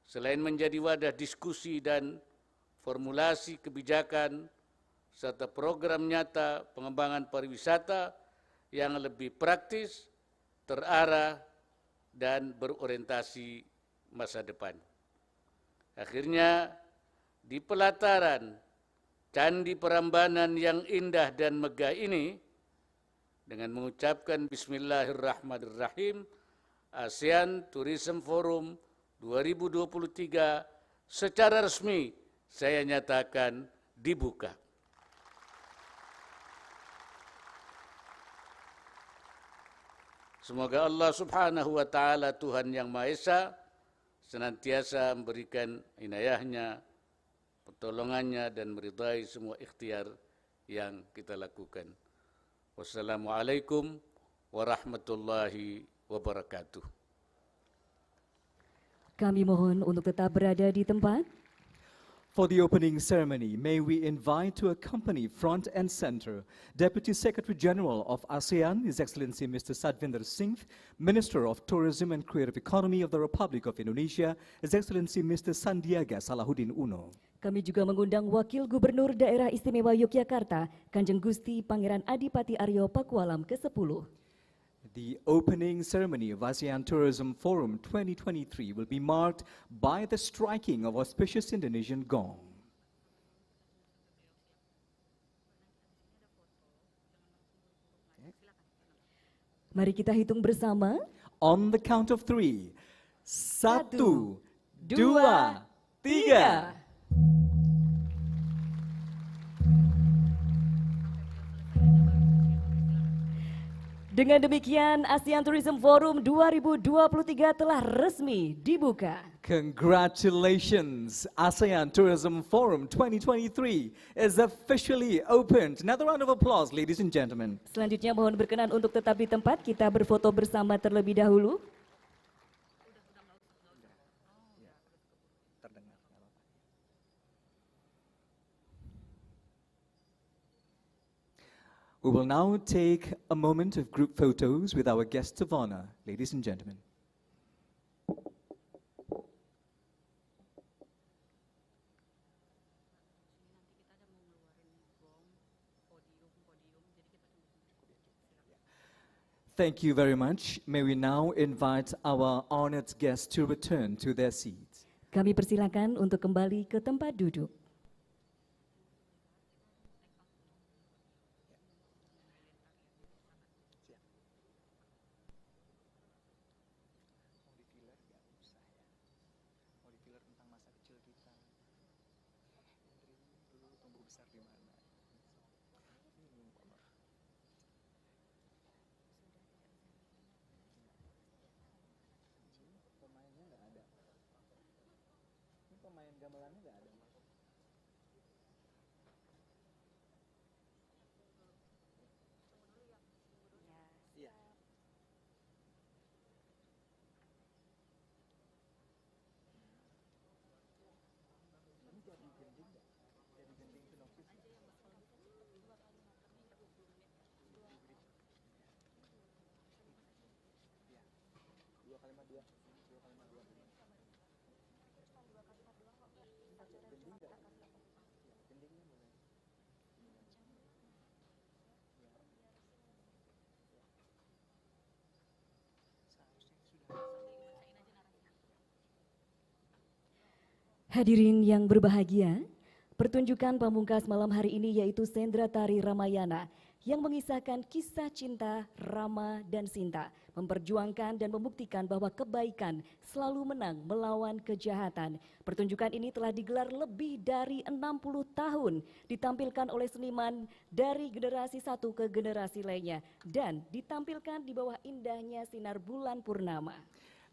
[SPEAKER 11] selain menjadi wadah diskusi dan formulasi kebijakan serta program nyata pengembangan pariwisata yang lebih praktis, terarah, dan berorientasi masa depan. Akhirnya, di pelataran Candi Prambanan yang indah dan megah ini, dengan mengucapkan Bismillahirrahmanirrahim, Asean Tourism Forum 2023 secara resmi saya nyatakan dibuka. Semoga Allah Subhanahu wa Ta'ala, Tuhan yang Maha Esa, senantiasa memberikan inayahnya, pertolongannya, dan meridai semua ikhtiar yang kita lakukan. Wassalamualaikum warahmatullahi wabarakatuh.
[SPEAKER 4] Kami mohon untuk tetap berada di tempat.
[SPEAKER 3] For the opening ceremony, may we invite to accompany front and center Deputy Secretary General of ASEAN, His Excellency Mr. Sadvinder Singh, Minister of Tourism and Creative Economy of the Republic of Indonesia, His Excellency Mr. Sandiaga Salahuddin Uno.
[SPEAKER 4] Kami juga mengundang Wakil Gubernur Daerah Istimewa Yogyakarta, Kanjeng Gusti Pangeran Adipati Aryo Pakualam ke-10.
[SPEAKER 3] The opening ceremony of ASEAN Tourism Forum 2023 will be marked by the striking of auspicious Indonesian gong.
[SPEAKER 4] Mari kita hitung bersama.
[SPEAKER 3] On the count of 3. 1, 2, 3.
[SPEAKER 4] Dengan demikian, Asean Tourism Forum 2023 telah resmi dibuka.
[SPEAKER 3] Congratulations, ASEAN Tourism Forum 2023 is officially opened. Another round of applause, ladies and gentlemen.
[SPEAKER 4] Selanjutnya mohon berkenan untuk tetap di tempat, kita berfoto bersama terlebih dahulu.
[SPEAKER 3] We will now take a moment of group photos with our guests of honor, ladies and gentlemen. Thank you very much. May we now invite our honored guests to return to their seats.
[SPEAKER 4] Kami persilakan untuk kembali ke tempat duduk. Hadirin yang berbahagia, pertunjukan pamungkas malam hari ini yaitu Sendra Tari Ramayana yang mengisahkan kisah cinta Rama dan Sinta, memperjuangkan dan membuktikan bahwa kebaikan selalu menang melawan kejahatan. Pertunjukan ini telah digelar lebih dari 60 tahun, ditampilkan oleh seniman dari generasi satu ke generasi lainnya, dan ditampilkan di bawah indahnya sinar bulan purnama.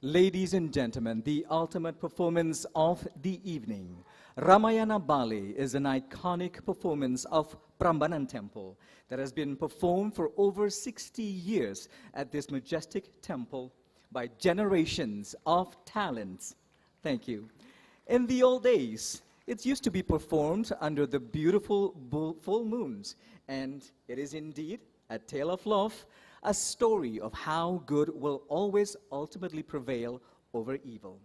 [SPEAKER 3] Ladies and gentlemen, the ultimate performance of the evening. Ramayana Bali is an iconic performance of Prambanan Temple that has been performed for over 60 years at this majestic temple by generations of talents. Thank you. In the old days, it used to be performed under the beautiful full moons, and it is indeed a tale of love, a story of how good will always ultimately prevail over evil.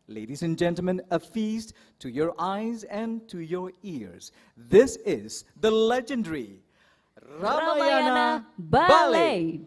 [SPEAKER 3] Ladies and gentlemen, a feast to your eyes and to your ears. This is the legendary Ramayana Ballet.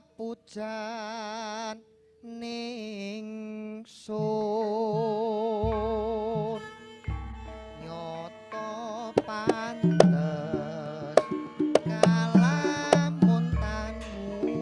[SPEAKER 12] pepujan ning sun nyoto pantes kalamun tanmu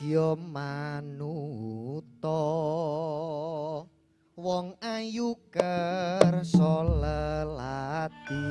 [SPEAKER 12] Kyo manuto wong ayu kersa lelati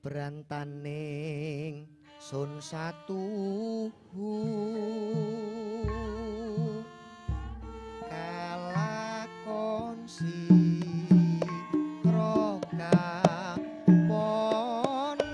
[SPEAKER 12] berantaning sun satu kalakon si roka pondok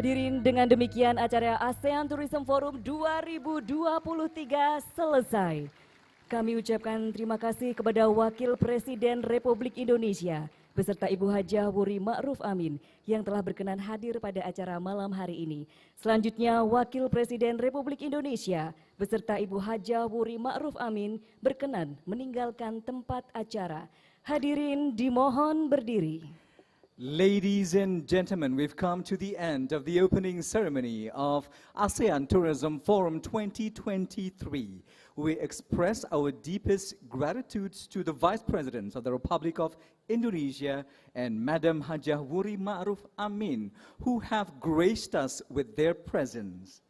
[SPEAKER 4] Hadirin, dengan demikian acara Asean Tourism Forum 2023 selesai. Kami ucapkan terima kasih kepada Wakil Presiden Republik Indonesia beserta Ibu Hajah Wuri Ma'ruf Amin yang telah berkenan hadir pada acara malam hari ini. Selanjutnya Wakil Presiden Republik Indonesia beserta Ibu Hajah Wuri Ma'ruf Amin berkenan meninggalkan tempat acara. Hadirin dimohon berdiri.
[SPEAKER 3] Ladies and gentlemen, we've come to the end of the opening ceremony of ASEAN Tourism Forum 2023. We express our deepest gratitude to the Vice Presidents of the Republic of Indonesia and Madam Hajah Wuri Ma'ruf Amin, who have graced us with their presence.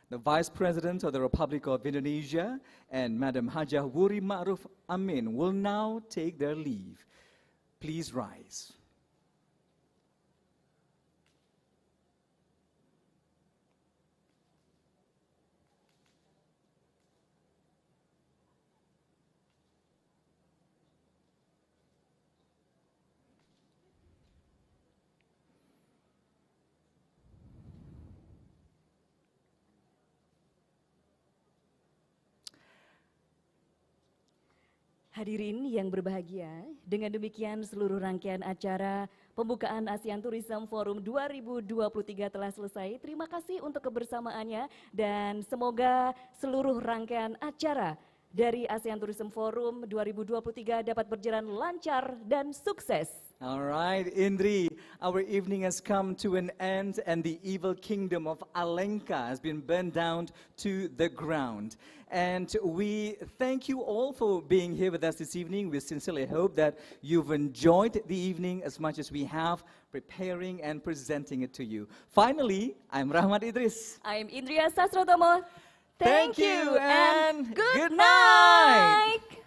[SPEAKER 3] The Vice President of the Republic of Indonesia and Madam Hajah Wuri Ma'ruf Amin will now take their leave. Please rise.
[SPEAKER 4] Hadirin yang berbahagia, dengan demikian seluruh rangkaian acara pembukaan ASEAN Tourism Forum 2023 telah selesai. Terima kasih untuk kebersamaannya dan semoga seluruh rangkaian acara dari ASEAN Tourism Forum 2023 dapat berjalan lancar dan sukses.
[SPEAKER 3] All right, Indri, our evening has come to an end and the evil kingdom of Alenka has been burned down to the ground. And we thank you all for being here with us this evening. We sincerely hope that you've enjoyed the evening as much as we have preparing and presenting it to you. Finally, I'm Rahmat Idris.
[SPEAKER 4] I'm Indria Sastrotomo.
[SPEAKER 3] Thank you and good night.